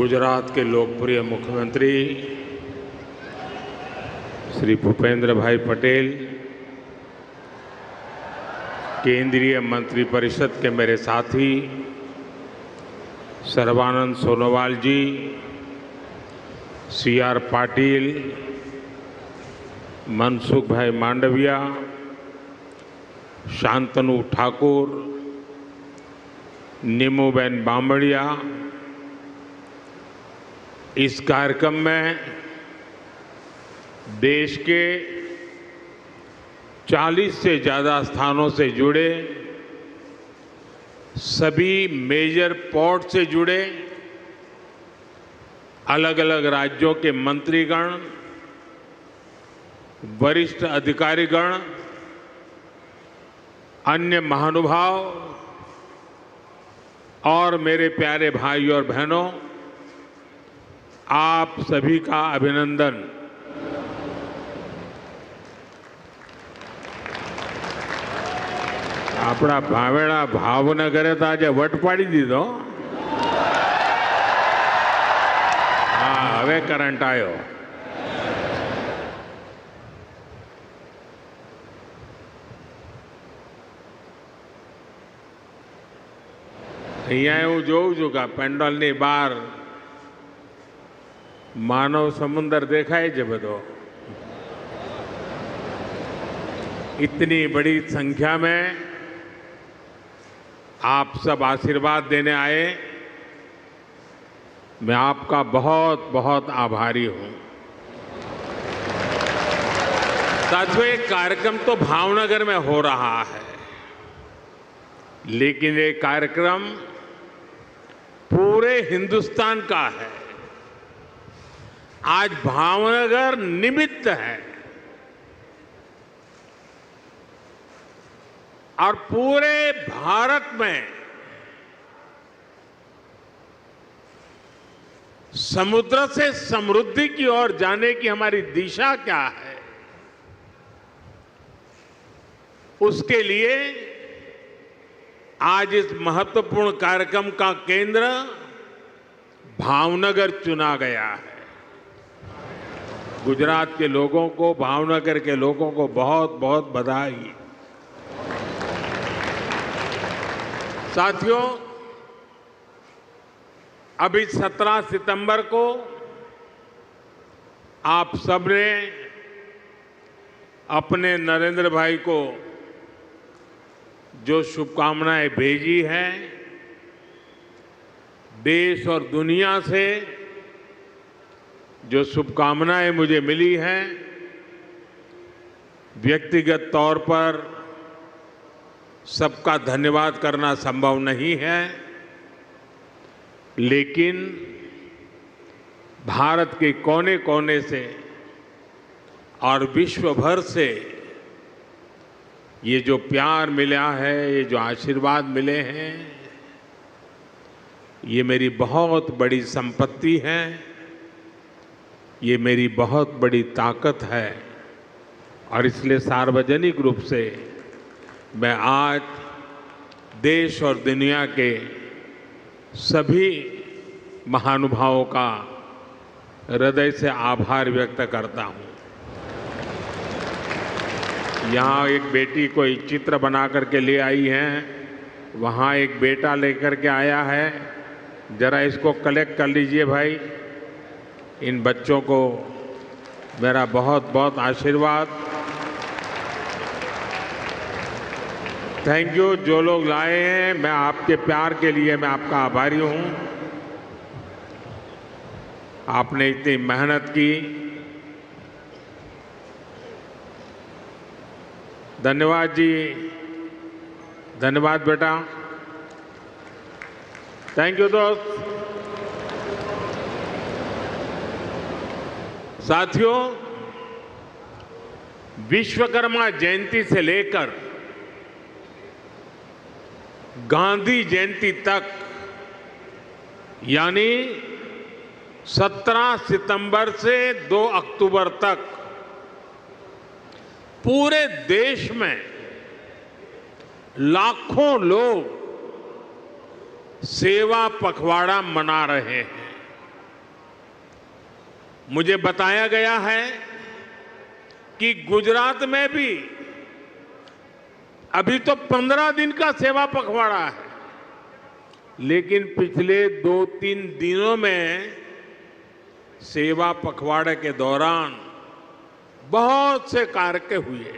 गुजरात के लोकप्रिय मुख्यमंत्री श्री भूपेंद्र भाई पटेल, केंद्रीय मंत्रिपरिषद के मेरे साथी सर्बानंद सोनोवाल जी, CR पाटिल, मनसुख भाई मांडविया, शांतनु ठाकुर, नीमूबेन बामड़िया, इस कार्यक्रम में देश के 40 से ज़्यादा स्थानों से जुड़े सभी मेजर पोर्ट से जुड़े अलग अलग राज्यों के मंत्रीगण, वरिष्ठ अधिकारीगण, अन्य महानुभाव और मेरे प्यारे भाई और बहनों, आप सभी का अभिनंदन। अपना भावेड़ा भावनगरे तो आज वट पाड़ी दीधो। हाँ, हवे करंट आयो। અહીંયા હું જોઉં છું કે પેન્ડોલની બહાર માનવ સમુદ્ર દેખાય છે બધો। इतनी बड़ी संख्या में आप सब आशीर्वाद देने आए, मैं आपका बहुत बहुत आभारी हूं। साथियों, ये कार्यक्रम तो भावनगर में हो रहा है, लेकिन ये कार्यक्रम पूरे हिंदुस्तान का है। आज भावनगर निमित्त है और पूरे भारत में समुद्र से समृद्धि की ओर जाने की हमारी दिशा क्या है, उसके लिए आज इस महत्वपूर्ण कार्यक्रम का केंद्र भावनगर चुना गया है। गुजरात के लोगों को, भावनगर के लोगों को बहुत बहुत बधाई। साथियों, अभी 17 सितंबर को आप सबने अपने नरेंद्र भाई को जो शुभकामनाएं भेजी हैं, देश और दुनिया से जो शुभकामनाएं मुझे मिली हैं, व्यक्तिगत तौर पर सबका धन्यवाद करना संभव नहीं है, लेकिन भारत के कोने कोने से और विश्व भर से ये जो प्यार मिला है, ये जो आशीर्वाद मिले हैं, ये मेरी बहुत बड़ी संपत्ति है, ये मेरी बहुत बड़ी ताकत है। और इसलिए सार्वजनिक रूप से मैं आज देश और दुनिया के सभी महानुभावों का हृदय से आभार व्यक्त करता हूँ। यहाँ एक बेटी कोई चित्र बना करके ले आई है, वहाँ एक बेटा लेकर के आया है, जरा इसको कलेक्ट कर लीजिए भाई। इन बच्चों को मेरा बहुत बहुत आशीर्वाद। Thank you. जो लोग लाए हैं, मैं आपके प्यार के लिए मैं आपका आभारी हूँ। आपने इतनी मेहनत की, धन्यवाद जी, धन्यवाद बेटा। थैंक यू दोस्त। साथियों, विश्वकर्मा जयंती से लेकर गांधी जयंती तक, यानी 17 सितंबर से 2 अक्टूबर तक पूरे देश में लाखों लोग सेवा पखवाड़ा मना रहे हैं। मुझे बताया गया है कि गुजरात में भी अभी तो 15 दिन का सेवा पखवाड़ा है, लेकिन पिछले 2-3 दिनों में सेवा पखवाड़े के दौरान बहुत से कार्यक्रम हुए।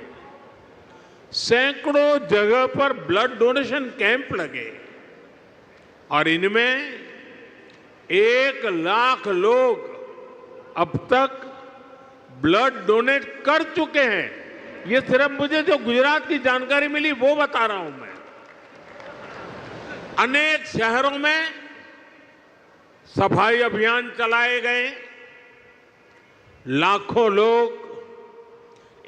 सैकड़ों जगह पर ब्लड डोनेशन कैंप लगे और इनमें 1 लाख लोग अब तक ब्लड डोनेट कर चुके हैं। ये सिर्फ मुझे जो गुजरात की जानकारी मिली वो बता रहा हूं मैं। अनेक शहरों में सफाई अभियान चलाए गए, लाखों लोग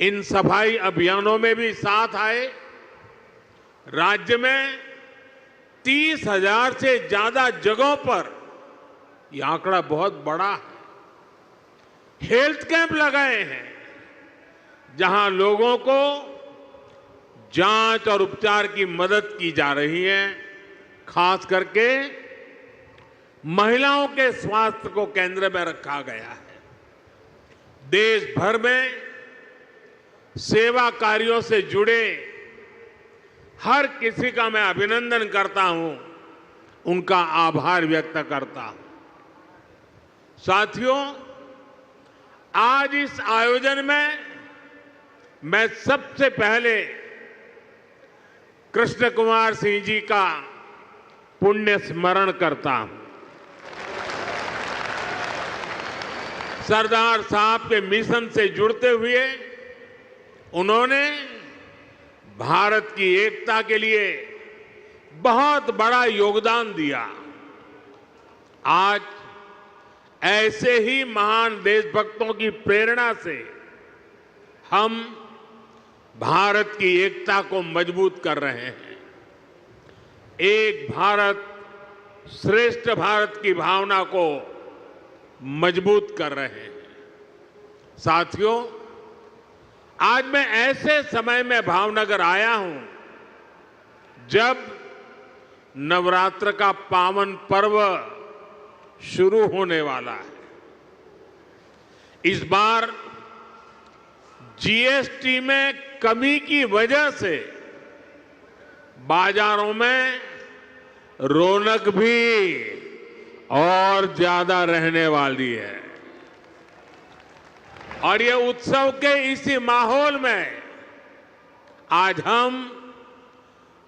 इन सफाई अभियानों में भी साथ आए। राज्य में 30,000 से ज्यादा जगहों पर, यह आंकड़ा बहुत बड़ा है, हेल्थ कैंप लगाए हैं जहां लोगों को जांच और उपचार की मदद की जा रही है। खास करके महिलाओं के स्वास्थ्य को केंद्र में रखा गया है। देश भर में सेवा कार्यों से जुड़े हर किसी का मैं अभिनंदन करता हूं, उनका आभार व्यक्त करता हूं। साथियों, आज इस आयोजन में मैं सबसे पहले कृष्ण कुमार सिंह जी का पुण्य स्मरण करता हूं। सरदार साहब के मिशन से जुड़ते हुए उन्होंने भारत की एकता के लिए बहुत बड़ा योगदान दिया। आज ऐसे ही महान देशभक्तों की प्रेरणा से हम भारत की एकता को मजबूत कर रहे हैं। एक भारत श्रेष्ठ भारत की भावना को मजबूत कर रहे हैं। साथियों, आज मैं ऐसे समय में भावनगर आया हूं जब नवरात्र का पावन पर्व शुरू होने वाला है। इस बार जीएसटी में कमी की वजह से बाजारों में रौनक भी और ज्यादा रहने वाली है और ये उत्सव के इसी माहौल में आज हम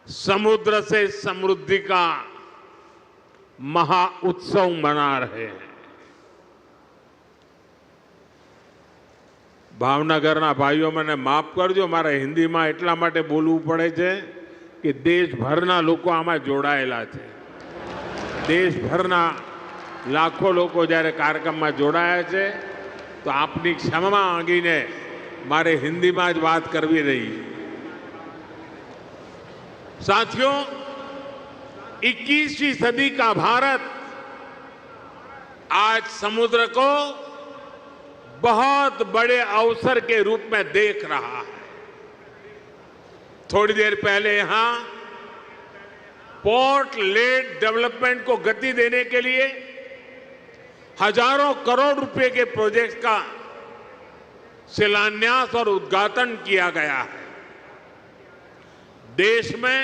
समुद्र से समृद्धि का महा उत्सव मना रहे हैं। ભાવનગરના ભાઈઓ મને માફ કરજો, મારે હિન્દીમાં એટલા માટે બોલવું પડે છે કે દેશભરના લોકો આમાં જોડાયેલા છે। દેશભરના લાખો લોકો જ્યારે કાર્યક્રમમાં જોડાયા છે તો આપની ક્ષમા માંગીને મારે હિન્દીમાં જ વાત કરવી રહી। साथियों, 21वीं सदी का भारत आज समुद्र को बहुत बड़े अवसर के रूप में देख रहा है। थोड़ी देर पहले यहां पोर्ट लेड डेवलपमेंट को गति देने के लिए हजारों करोड़ रुपए के प्रोजेक्ट का शिलान्यास और उद्घाटन किया गया है। देश में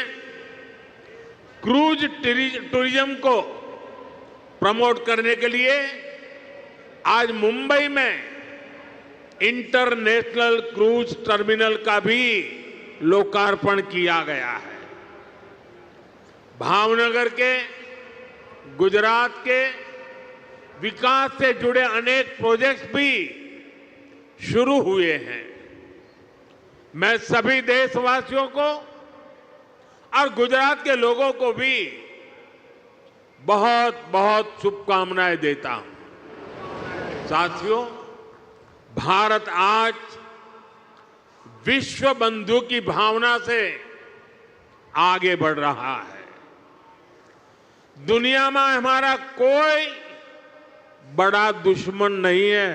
क्रूज टूरिज्म को प्रमोट करने के लिए आज मुंबई में इंटरनेशनल क्रूज टर्मिनल का भी लोकार्पण किया गया है। भावनगर के, गुजरात के विकास से जुड़े अनेक प्रोजेक्ट्स भी शुरू हुए हैं। मैं सभी देशवासियों को और गुजरात के लोगों को भी बहुत बहुत शुभकामनाएं देता हूं। साथियों, भारत आज विश्व बंधु की भावना से आगे बढ़ रहा है। दुनिया में हमारा कोई बड़ा दुश्मन नहीं है।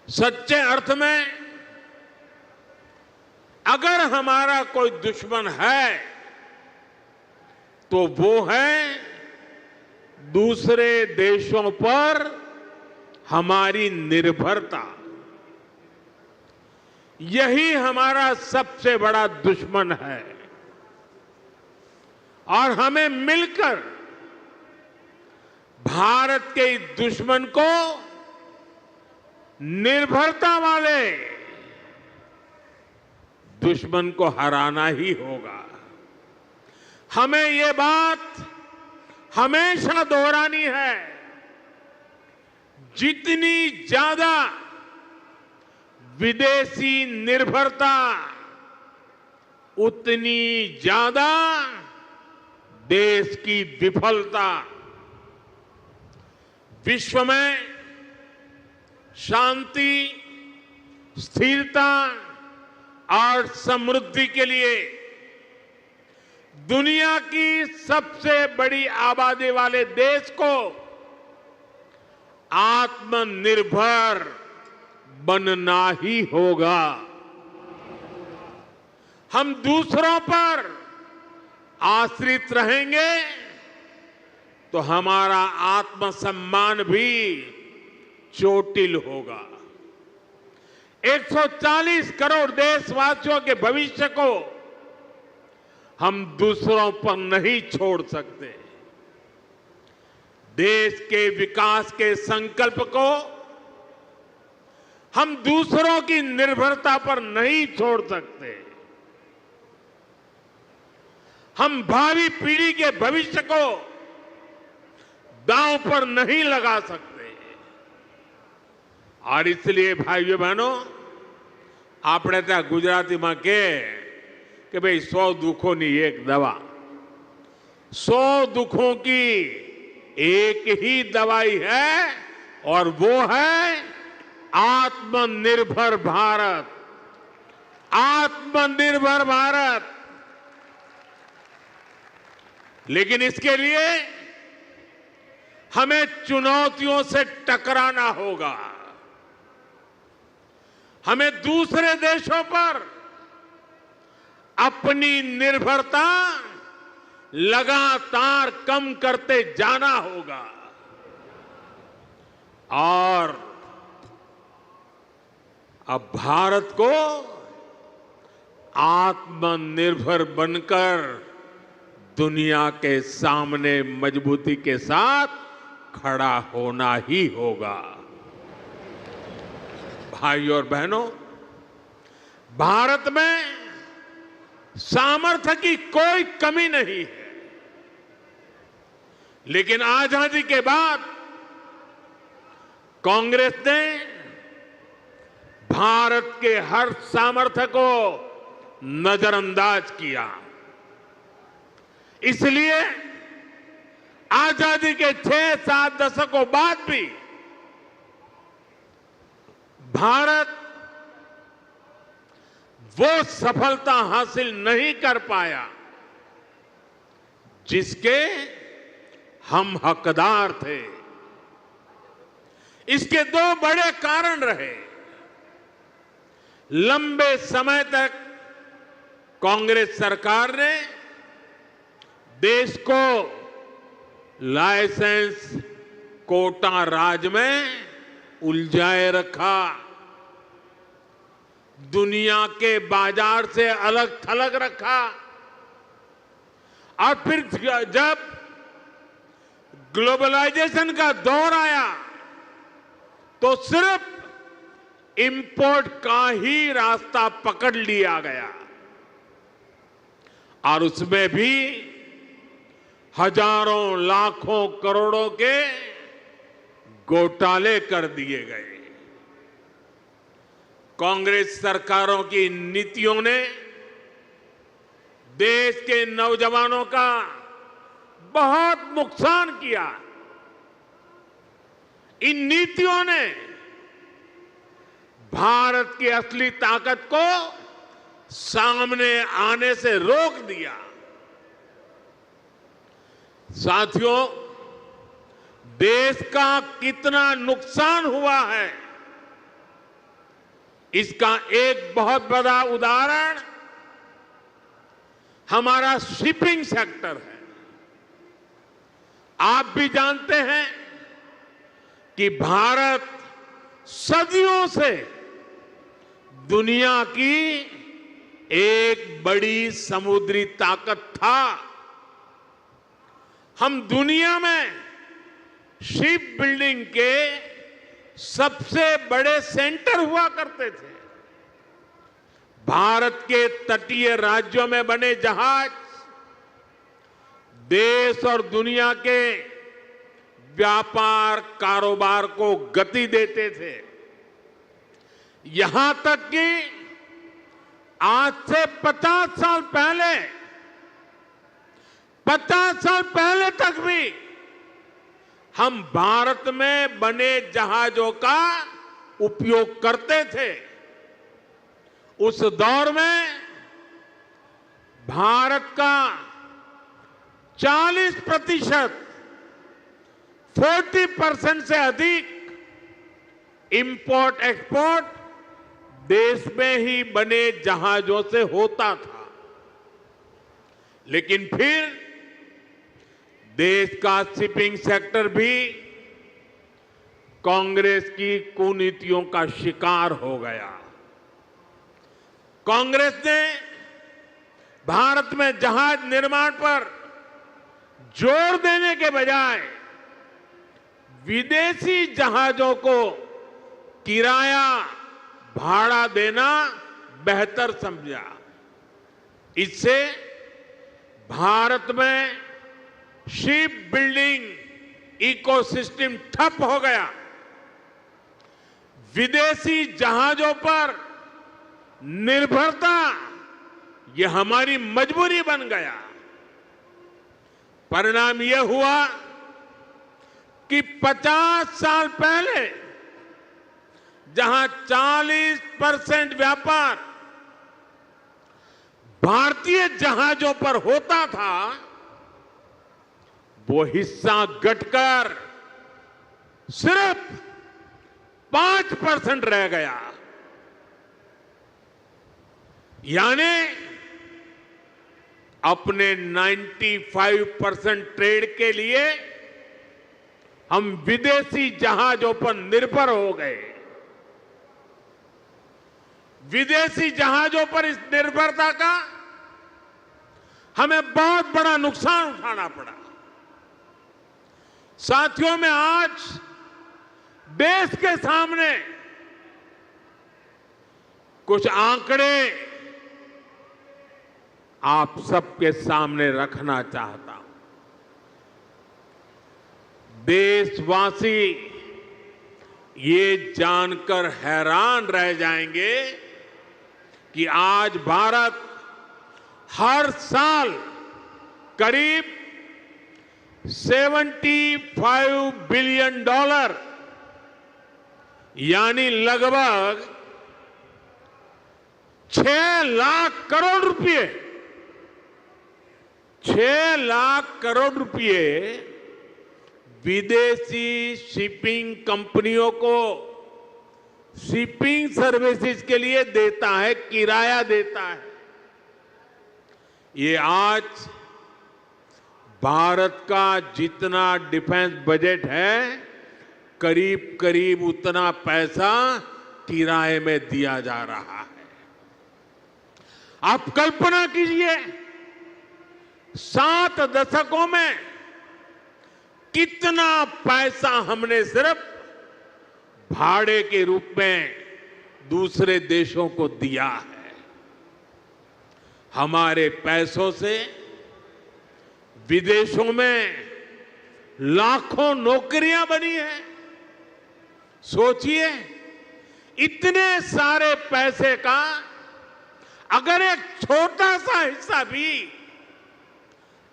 सच्चे अर्थ में अगर हमारा कोई दुश्मन है तो वो है दूसरे देशों पर हमारी निर्भरता, यही हमारा सबसे बड़ा दुश्मन है। और हमें मिलकर भारत के इस दुश्मन को निर्भरता वाले दुश्मन को हराना ही होगा। हमें ये बात हमेशा दोहरानी है, जितनी ज्यादा विदेशी निर्भरता उतनी ज्यादा देश की विफलता। विश्व में शांति, स्थिरता और समृद्धि के लिए दुनिया की सबसे बड़ी आबादी वाले देश को आत्मनिर्भर बनना ही होगा। हम दूसरों पर आश्रित रहेंगे तो हमारा आत्मसम्मान भी चोटिल होगा। 140 करोड़ देशवासियों के भविष्य को हम दूसरों पर नहीं छोड़ सकते। देश के विकास के संकल्प को हम दूसरों की निर्भरता पर नहीं छोड़ सकते। हम भावी पीढ़ी के भविष्य को दांव पर नहीं लगा सकते। और इसलिए भाइयों बहनों, આપણે ત્યાં ગુજરાતીમાં કે ભાઈ 100 દુઃખોની એક દવા। 100 दुखों की एक ही दवाई है और वो है आत्मनिर्भर भारत। आत्मनिर्भर भारत। लेकिन इसके लिए हमें चुनौतियों से टकराना होगा। हमें दूसरे देशों पर अपनी निर्भरता लगातार कम करते जाना होगा और अब भारत को आत्मनिर्भर बनकर दुनिया के सामने मजबूती के साथ खड़ा होना ही होगा। भाइयों और बहनों, भारत में सामर्थ्य की कोई कमी नहीं है, लेकिन आजादी के बाद कांग्रेस ने भारत के हर सामर्थ्य को नजरअंदाज किया। इसलिए आजादी के 6-7 दशकों बाद भी भारत वो सफलता हासिल नहीं कर पाया जिसके हम हकदार थे। इसके 2 बड़े कारण रहे। लंबे समय तक कांग्रेस सरकार ने देश को लाइसेंस कोटा राज में उलझाए रखा, दुनिया के बाजार से अलग थलग रखा। और फिर जब ग्लोबलाइजेशन का दौर आया तो सिर्फ इंपोर्ट का ही रास्ता पकड़ लिया गया और उसमें भी हजारों लाखों करोड़ों के घोटाले कर दिए गए। कांग्रेस सरकारों की नीतियों ने देश के नौजवानों का बहुत नुकसान किया। इन नीतियों ने भारत की असली ताकत को सामने आने से रोक दिया। साथियों, देश का कितना नुकसान हुआ है इसका एक बहुत बड़ा उदाहरण हमारा शिपिंग सेक्टर है। आप भी जानते हैं कि भारत सदियों से दुनिया की एक बड़ी समुद्री ताकत था। हम दुनिया में शिप बिल्डिंग के सबसे बड़े सेंटर हुआ करते थे। भारत के तटीय राज्यों में बने जहाज देश और दुनिया के व्यापार कारोबार को गति देते थे। यहां तक कि आज से 50 साल पहले तक भी हम भारत में बने जहाजों का उपयोग करते थे। उस दौर में भारत का 40% से अधिक इंपोर्ट एक्सपोर्ट देश में ही बने जहाजों से होता था। लेकिन फिर देश का शिपिंग सेक्टर भी कांग्रेस की कुनीतियों का शिकार हो गया। कांग्रेस ने भारत में जहाज निर्माण पर जोर देने के बजाय विदेशी जहाजों को किराया भाड़ा देना बेहतर समझा। इससे भारत में शिप बिल्डिंग इकोसिस्टम ठप हो गया। विदेशी जहाजों पर निर्भरता यह हमारी मजबूरी बन गया। परिणाम यह हुआ कि 50 साल पहले जहां 40% व्यापार भारतीय जहाजों पर होता था, वो हिस्सा घटकर सिर्फ 5% रह गया। यानी अपने 95% ट्रेड के लिए हम विदेशी जहाजों पर निर्भर हो गए। विदेशी जहाजों पर इस निर्भरता का हमें बहुत बड़ा नुकसान उठाना पड़ा। साथियों, में आज देश के सामने कुछ आंकड़े आप सबके सामने रखना चाहता हूं। देशवासी ये जानकर हैरान रह जाएंगे कि आज भारत हर साल करीब $75 बिलियन यानी लगभग 6 लाख करोड़ रुपए 6 लाख करोड़ रुपए विदेशी शिपिंग कंपनियों को शिपिंग सर्विसेज के लिए देता है, किराया देता है। ये आज भारत का जितना डिफेंस बजट है, करीब करीब उतना पैसा किराए में दिया जा रहा है। आप कल्पना कीजिए, 7 दशकों में कितना पैसा हमने सिर्फ भाड़े के रूप में दूसरे देशों को दिया है। हमारे पैसों से विदेशों में लाखों नौकरियां बनी हैं। सोचिए, इतने सारे पैसे का अगर एक छोटा सा हिस्सा भी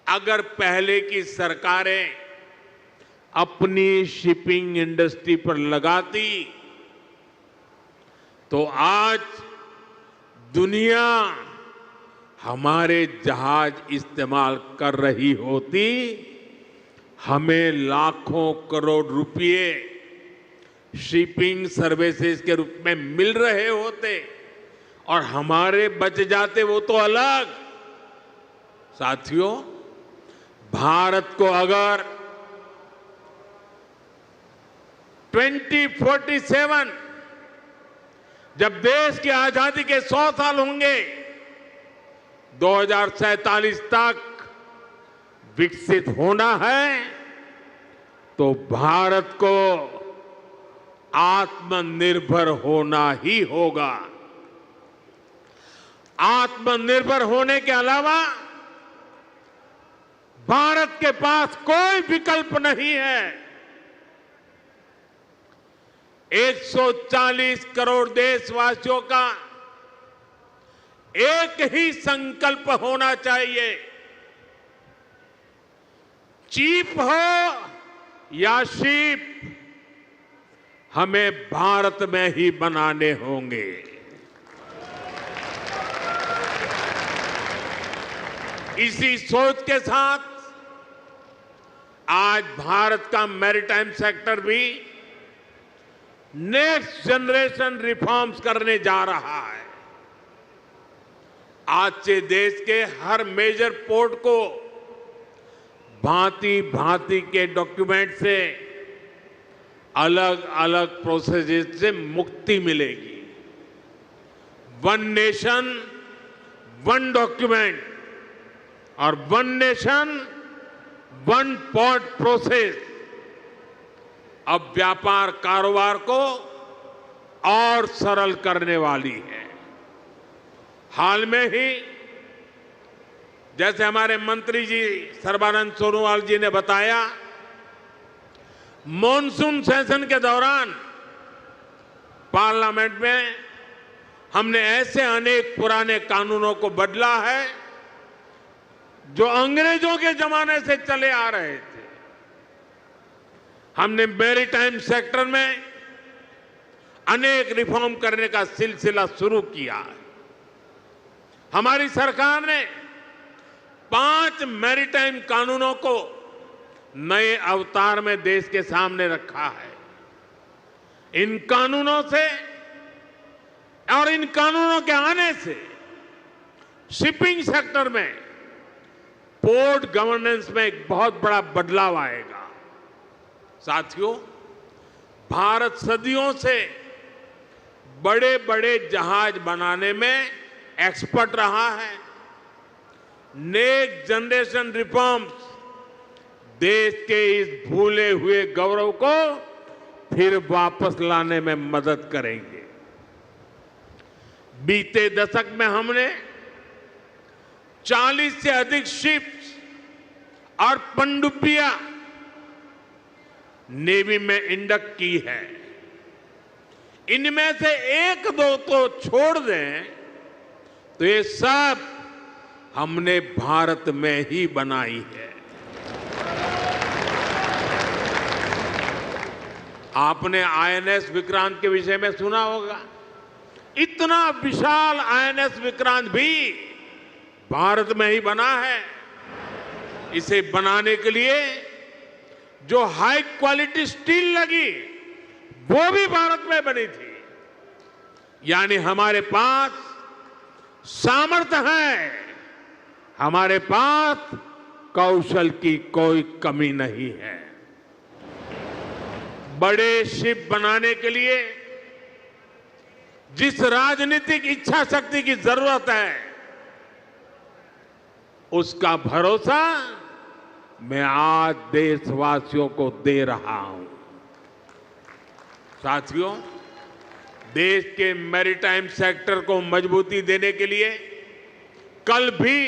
अगर पहले की सरकारें अपनी शिपिंग इंडस्ट्री पर लगाती, तो आज दुनिया हमारे जहाज इस्तेमाल कर रही होती, हमें लाखों करोड़ रुपए शिपिंग सर्विसेज के रूप में मिल रहे होते और हमारे बच जाते वो तो अलग। साथियों, भारत को अगर 2047 जब देश की आजादी के 100 साल होंगे, 2047 तक विकसित होना है तो भारत को आत्मनिर्भर होना ही होगा। आत्मनिर्भर होने के अलावा भारत के पास कोई विकल्प नहीं है। 140 करोड़ देशवासियों का एक ही संकल्प होना चाहिए। चीप हो या शीप, हमें भारत में ही बनाने होंगे। इसी सोच के साथ आज भारत का मैरीटाइम सेक्टर भी नेक्स्ट जनरेशन रिफॉर्म्स करने जा रहा है। आज से देश के हर मेजर पोर्ट को भांति भांति के डॉक्यूमेंट से, अलग अलग प्रोसेसेस से मुक्ति मिलेगी। वन नेशन वन डॉक्यूमेंट और one nation one port process अब व्यापार कारोबार को और सरल करने वाली है। हाल में ही जैसे हमारे मंत्री जी सर्बानंद सोनोवाल जी ने बताया, मॉनसून सेशन के दौरान पार्लियामेंट में हमने ऐसे अनेक पुराने कानूनों को बदला है जो अंग्रेजों के जमाने से चले आ रहे थे। हमने मैरीटाइम सेक्टर में अनेक रिफॉर्म करने का सिलसिला शुरू किया है। हमारी सरकार ने 5 मैरीटाइम कानूनों को नए अवतार में देश के सामने रखा है। इन कानूनों से और इन कानूनों के आने से शिपिंग सेक्टर में, पोर्ट गवर्नेंस में एक बहुत बड़ा बदलाव आएगा। साथियों, भारत सदियों से बड़े बड़े जहाज बनाने में एक्सपर्ट रहा है। नेक्स्ट जनरेशन रिफॉर्म्स देश के इस भूले हुए गौरव को फिर वापस लाने में मदद करेंगे। बीते दशक में हमने 40 से अधिक शिप्स और पनडुब्बियां नेवी में इंडक्ट की है। इनमें से 1-2 तो छोड़ दें तो ये सब हमने भारत में ही बनाई है। आपने आईएनएस विक्रांत के विषय में सुना होगा। इतना विशाल आईएनएस विक्रांत भी भारत में ही बना है। इसे बनाने के लिए जो हाई क्वालिटी स्टील लगी वो भी भारत में बनी थी। यानी हमारे पास सामर्थ्य है, हमारे पास कौशल की कोई कमी नहीं है। बड़े शिप बनाने के लिए जिस राजनीतिक इच्छा शक्ति की जरूरत है, उसका भरोसा मैं आज देशवासियों को दे रहा हूं। साथियों, देश के मैरीटाइम सेक्टर को मजबूती देने के लिए कल भी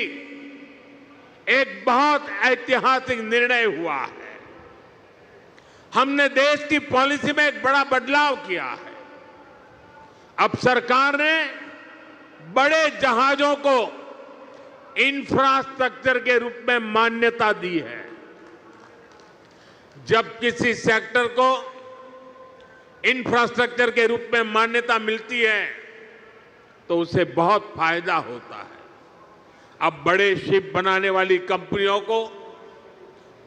एक बहुत ऐतिहासिक निर्णय हुआ है। हमने देश की पॉलिसी में एक बड़ा बदलाव किया है। अब सरकार ने बड़े जहाजों को इंफ्रास्ट्रक्चर के रूप में मान्यता दी है। जब किसी सेक्टर को इंफ्रास्ट्रक्चर के रूप में मान्यता मिलती है तो उसे बहुत फायदा होता है। अब बड़े शिप बनाने वाली कंपनियों को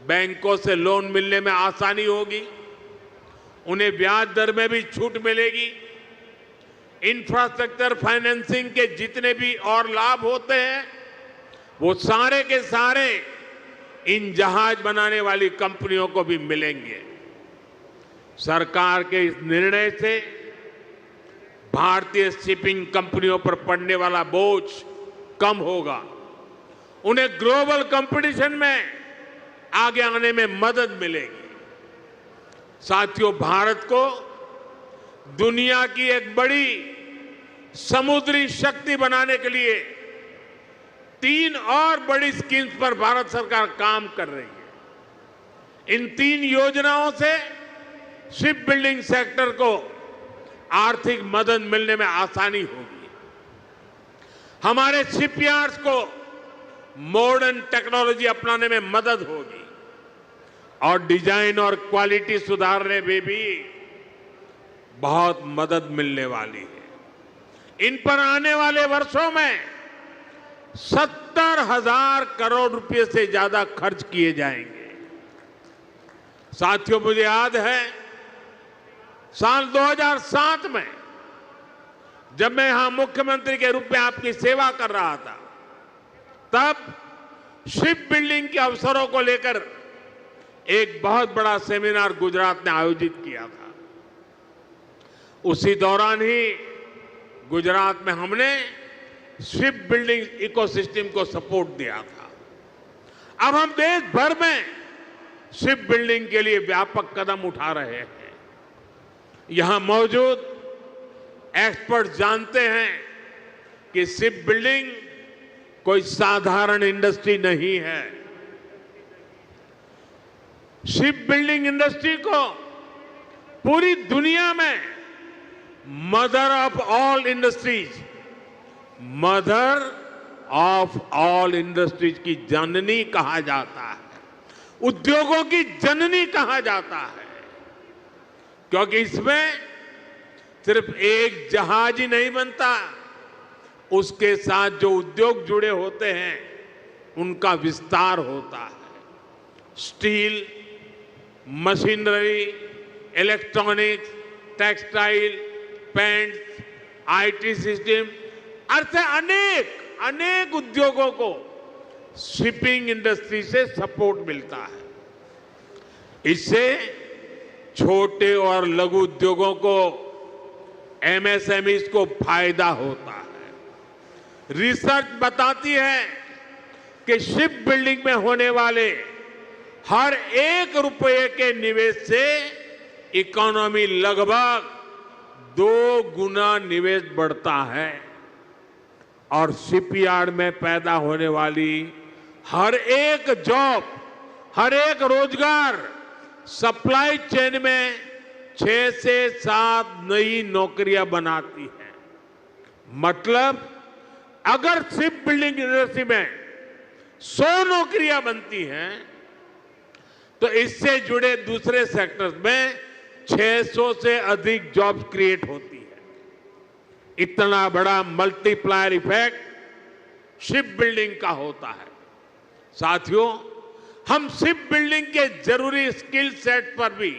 बैंकों से लोन मिलने में आसानी होगी, उन्हें ब्याज दर में भी छूट मिलेगी। इंफ्रास्ट्रक्चर फाइनेंसिंग के जितने भी और लाभ होते हैं वो सारे के सारे इन जहाज बनाने वाली कंपनियों को भी मिलेंगे। सरकार के इस निर्णय से भारतीय शिपिंग कंपनियों पर पड़ने वाला बोझ कम होगा, उन्हें ग्लोबल कंपटीशन में आगे आने में मदद मिलेगी। साथियों, भारत को दुनिया की एक बड़ी समुद्री शक्ति बनाने के लिए 3 और बड़ी स्कीम्स पर भारत सरकार काम कर रही है। इन 3 योजनाओं से शिप बिल्डिंग सेक्टर को आर्थिक मदद मिलने में आसानी होगी। हमारे शिपयार्ड्स को मॉडर्न टेक्नोलॉजी अपनाने में मदद होगी और डिजाइन और क्वालिटी सुधारने में भी बहुत मदद मिलने वाली है। इन पर आने वाले वर्षों में 70,000 करोड़ रुपए से ज्यादा खर्च किए जाएंगे। साथियों, मुझे याद है साल 2007 में जब मैं यहां मुख्यमंत्री के रूप में आपकी सेवा कर रहा था, तब शिप बिल्डिंग के अवसरों को लेकर एक बहुत बड़ा सेमिनार गुजरात ने आयोजित किया था। उसी दौरान ही गुजरात में हमने शिप बिल्डिंग इकोसिस्टम को सपोर्ट दिया था। अब हम देश भर में शिप बिल्डिंग के लिए व्यापक कदम उठा रहे हैं। यहां मौजूद एक्सपर्ट जानते हैं कि शिप बिल्डिंग कोई साधारण इंडस्ट्री नहीं है। शिप बिल्डिंग इंडस्ट्री को पूरी दुनिया में मदर ऑफ ऑल इंडस्ट्रीज की जननी कहा जाता है, उद्योगों की जननी कहा जाता है, क्योंकि इसमें सिर्फ एक जहाज ही नहीं बनता, उसके साथ जो उद्योग जुड़े होते हैं उनका विस्तार होता है। Steel, machinery, electronics, textile, paints, IT system, ऐसे अनेक उद्योगों को शिपिंग इंडस्ट्री से सपोर्ट मिलता है। इससे छोटे और लघु उद्योगों को, एमएसएमईज को फायदा होता है। रिसर्च बताती है कि शिप बिल्डिंग में होने वाले हर 1 रुपये के निवेश से इकोनॉमी लगभग 2 गुना निवेश बढ़ता है और शिपयार्ड में पैदा होने वाली हर एक जॉब, हर एक रोजगार सप्लाई चेन में 6 से 7 नई नौकरियां बनाती है। मतलब अगर शिप बिल्डिंग इंडस्ट्री में 100 नौकरियां बनती हैं तो इससे जुड़े दूसरे सेक्टर्स में 600 से अधिक जॉब्स क्रिएट होती है। इतना बड़ा मल्टीप्लायर इफेक्ट शिप बिल्डिंग का होता है। साथियों, हम शिप बिल्डिंग के जरूरी स्किल सेट पर भी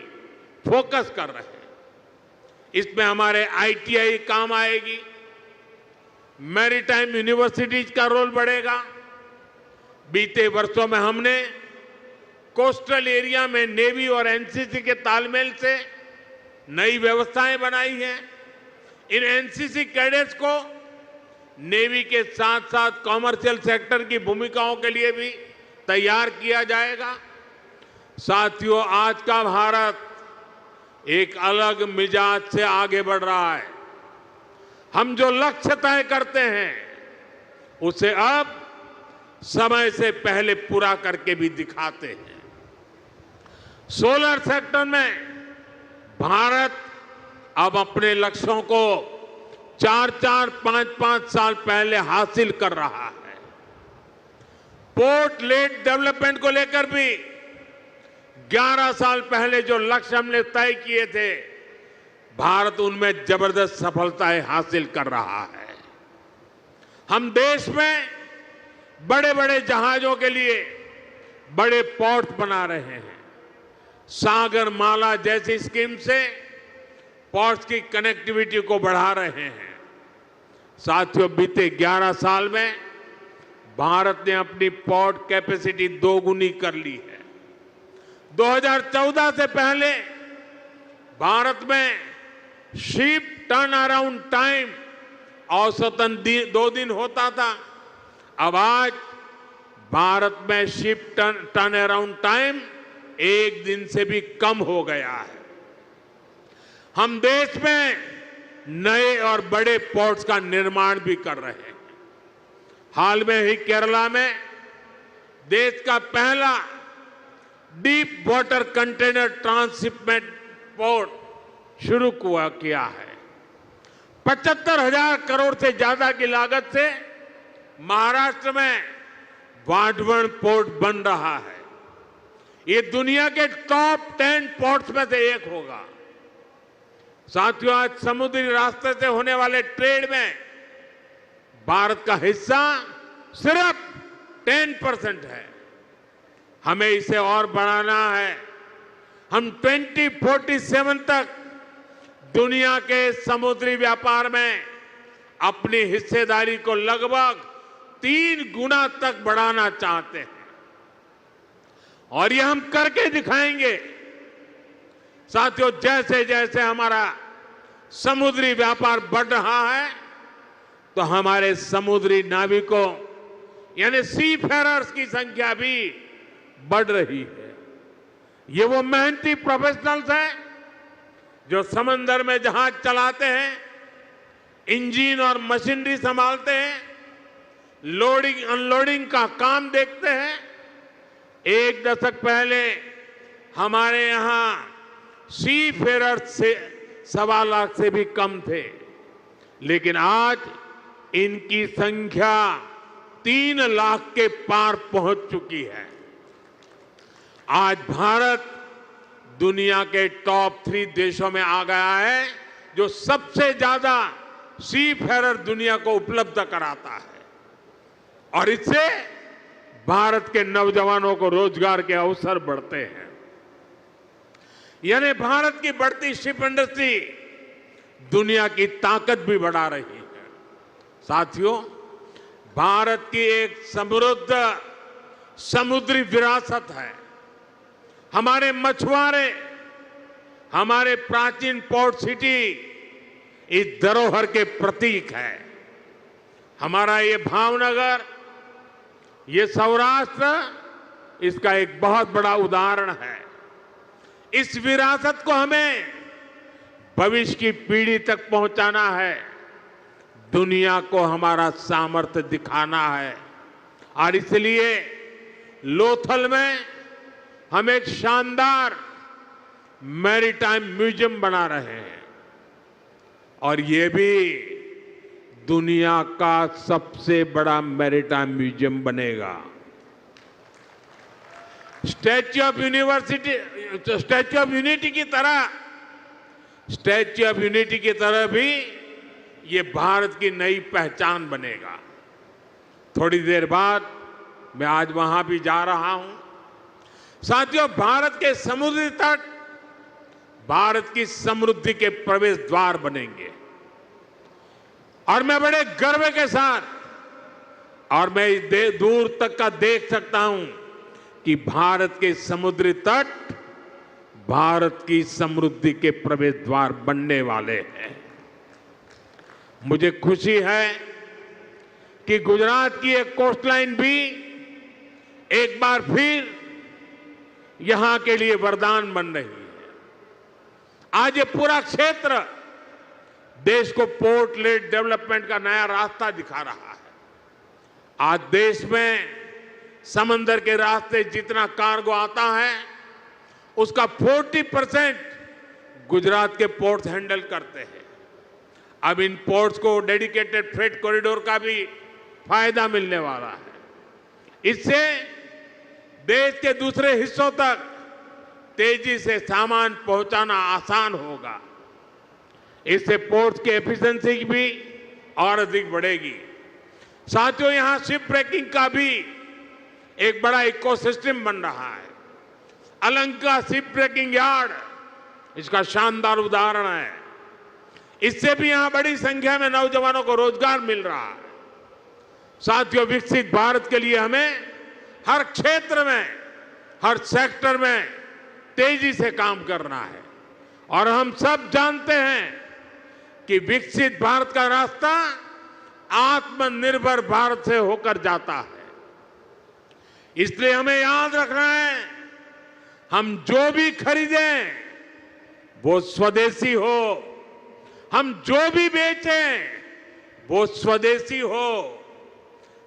फोकस कर रहे हैं। इसमें हमारे आईटीआई काम आएगी, मैरीटाइम यूनिवर्सिटीज का रोल बढ़ेगा। बीते वर्षों में हमने कोस्टल एरिया में नेवी और एनसीसी के तालमेल से नई व्यवस्थाएं बनाई हैं। इन एनसीसी कैडेट्स को नेवी के साथ साथ कॉमर्शियल सेक्टर की भूमिकाओं के लिए भी तैयार किया जाएगा। साथियों, आज का भारत एक अलग मिजाज से आगे बढ़ रहा है। हम जो लक्ष्य तय करते हैं उसे अब समय से पहले पूरा करके भी दिखाते हैं। सोलर सेक्टर में भारत अब अपने लक्ष्यों को 4-4, 5-5 साल पहले हासिल कर रहा है। पोर्ट लेड डेवलपमेंट को लेकर भी 11 साल पहले जो लक्ष्य हमने तय किए थे, भारत उनमें जबरदस्त सफलताएं हासिल कर रहा है। हम देश में बड़े बड़े जहाजों के लिए बड़े पोर्ट बना रहे हैं। सागर माला जैसी स्कीम से पोर्ट्स की कनेक्टिविटी को बढ़ा रहे हैं। साथियों, बीते 11 साल में भारत ने अपनी पोर्ट कैपेसिटी 2 गुनी कर ली है। 2014 से पहले भारत में शिप टर्न अराउंड टाइम औसतन 2 दिन होता था। अब आज भारत में शिप टर्न अराउंड टाइम 1 दिन से भी कम हो गया है। हम देश में नए और बड़े पोर्ट्स का निर्माण भी कर रहे हैं। हाल में ही केरला में देश का पहला deep water container transshipment port शुरू किया है। 75,000 करोड़ से ज्यादा की लागत से महाराष्ट्र में वाढवण पोर्ट बन रहा है। ये दुनिया के टॉप 10 पोर्ट्स में से एक होगा। साथियों, आज समुद्री रास्ते से होने वाले ट्रेड में भारत का हिस्सा सिर्फ 10% है। हमें इसे और बढ़ाना है। हम 2047 तक दुनिया के समुद्री व्यापार में अपनी हिस्सेदारी को लगभग 3 गुना तक बढ़ाना चाहते हैं और ये हम करके दिखाएंगे। साथियों, जैसे जैसे हमारा समुद्री व्यापार बढ़ रहा है तो हमारे समुद्री नाविकों यानी सी फेरर्स की संख्या भी बढ़ रही है। ये वो मेहनती प्रोफेशनल्स हैं जो समंदर में जहाज चलाते हैं, इंजन और मशीनरी संभालते हैं, लोडिंग अनलोडिंग का काम देखते हैं। 1 दशक पहले हमारे यहां सी फेरर्स से 1.25 लाख से भी कम थे, लेकिन आज इनकी संख्या 3 लाख के पार पहुंच चुकी है। आज भारत दुनिया के टॉप 3 देशों में आ गया है जो सबसे ज्यादा सी फेरर दुनिया को उपलब्ध कराता है और इससे भारत के नौजवानों को रोजगार के अवसर बढ़ते हैं। यानी भारत की बढ़ती शिप इंडस्ट्री दुनिया की ताकत भी बढ़ा रही है। साथियों, भारत की एक समृद्ध समुद्री विरासत है। हमारे मछुआरे, हमारे प्राचीन पोर्ट सिटी इस धरोहर के प्रतीक है। हमारा ये भावनगर, ये सौराष्ट्र इसका एक बहुत बड़ा उदाहरण है। इस विरासत को हमें भविष्य की पीढ़ी तक पहुंचाना है। दुनिया को हमारा सामर्थ्य दिखाना है और इसलिए लोथल में हम एक शानदार मैरीटाइम म्यूजियम बना रहे हैं और ये भी दुनिया का सबसे बड़ा मैरीटाइम म्यूजियम बनेगा। स्टैच्यू ऑफ यूनिटी की तरह भी ये भारत की नई पहचान बनेगा। थोड़ी देर बाद मैं आज वहां भी जा रहा हूं। साथियों, भारत के समुद्री तट भारत की समृद्धि के प्रवेश द्वार बनेंगे और मैं बड़े गर्व के साथ और मैं दूर तक का देख सकता हूं कि भारत के समुद्री तट भारत की समृद्धि के प्रवेश द्वार बनने वाले हैं। मुझे खुशी है कि गुजरात की एक कोस्टलाइन भी एक बार फिर यहां के लिए वरदान बन रही है। आज ये पूरा क्षेत्र देश को पोर्ट लेड डेवलपमेंट का नया रास्ता दिखा रहा है। आज देश में समंदर के रास्ते जितना कार्गो आता है उसका 40% गुजरात के पोर्ट्स हैंडल करते हैं। अब इन पोर्ट्स को डेडिकेटेड फ्रेट कॉरिडोर का भी फायदा मिलने वाला है। इससे देश के दूसरे हिस्सों तक तेजी से सामान पहुंचाना आसान होगा। इससे पोर्ट्स की एफिशिएंसी भी और अधिक बढ़ेगी। साथियों, यहां शिप ब्रेकिंग का भी एक बड़ा इकोसिस्टम बन रहा है। अलंका शिप ब्रेकिंग यार्ड इसका शानदार उदाहरण है। इससे भी यहां बड़ी संख्या में नौजवानों को रोजगार मिल रहा है। साथियों, विकसित भारत के लिए हमें हर क्षेत्र में, हर सेक्टर में तेजी से काम करना है और हम सब जानते हैं कि विकसित भारत का रास्ता आत्मनिर्भर भारत से होकर जाता है। इसलिए हमें याद रखना है, हम जो भी खरीदें वो स्वदेशी हो, हम जो भी बेचें वो स्वदेशी हो।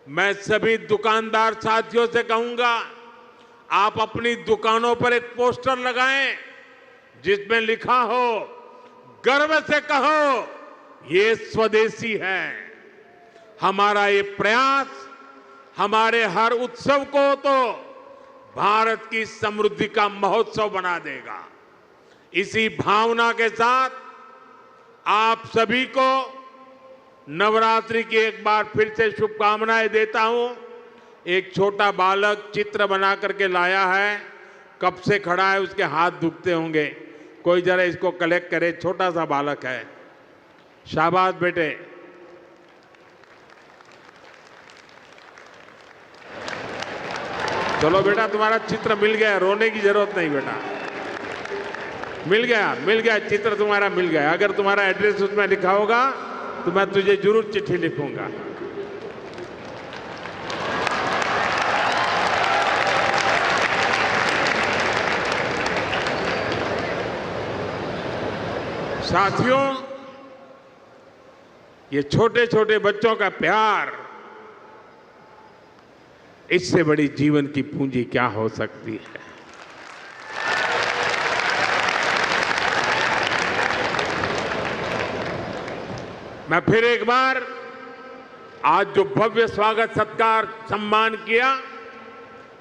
मैं सभी दुकानदार साथियों से कहूंगा, आप अपनी दुकानों पर एक पोस्टर लगाएं जिसमें लिखा हो, गर्व से कहो ये स्वदेशी है। हमारा ये प्रयास हमारे हर उत्सव को तो भारत की समृद्धि का महोत्सव बना देगा। इसी भावना के साथ आप सभी को नवरात्रि की एक बार फिर से शुभकामनाएं देता हूं। एक छोटा बालक चित्र बना करके लाया है, कब से खड़ा है, उसके हाथ दुखते होंगे, कोई जरा इसको कलेक्ट करे। छोटा सा बालक है, शाबाश बेटे। चलो बेटा, तुम्हारा चित्र मिल गया, रोने की जरूरत नहीं बेटा, मिल गया चित्र तुम्हारा मिल गया। अगर तुम्हारा एड्रेस उसमें लिखा होगा तो मैं तुझे जरूर चिट्ठी लिखूंगा। साथियों, ये छोटे छोटे बच्चों का प्यार, इससे बड़ी जीवन की पूंजी क्या हो सकती है। मैं फिर एक बार आज जो भव्य स्वागत सत्कार सम्मान किया,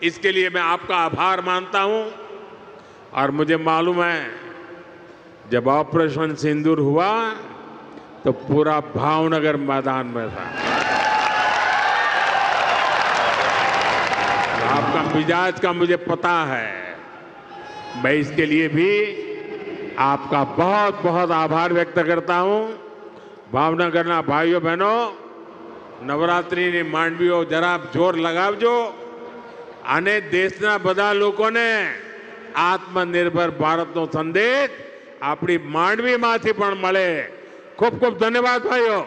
इसके लिए मैं आपका आभार मानता हूं। और मुझे मालूम है, जब ऑपरेशन सिंदूर हुआ तो पूरा भावनगर मैदान में था। आपका मिजाज का मुझे पता है। मैं इसके लिए भी आपका बहुत बहुत आभार व्यक्त करता हूं। भावनगરના ભાઈઓ બહેનો, નવરાત્રિની માંડવીઓ જરા જોર લગાવજો અને દેશના બધા લોકોને આત્મનિર્ભર ભારતનો સંદેશ આપણી માંડવીમાંથી પણ મળે। ખૂબ ખૂબ ધન્યવાદ ભાઈઓ।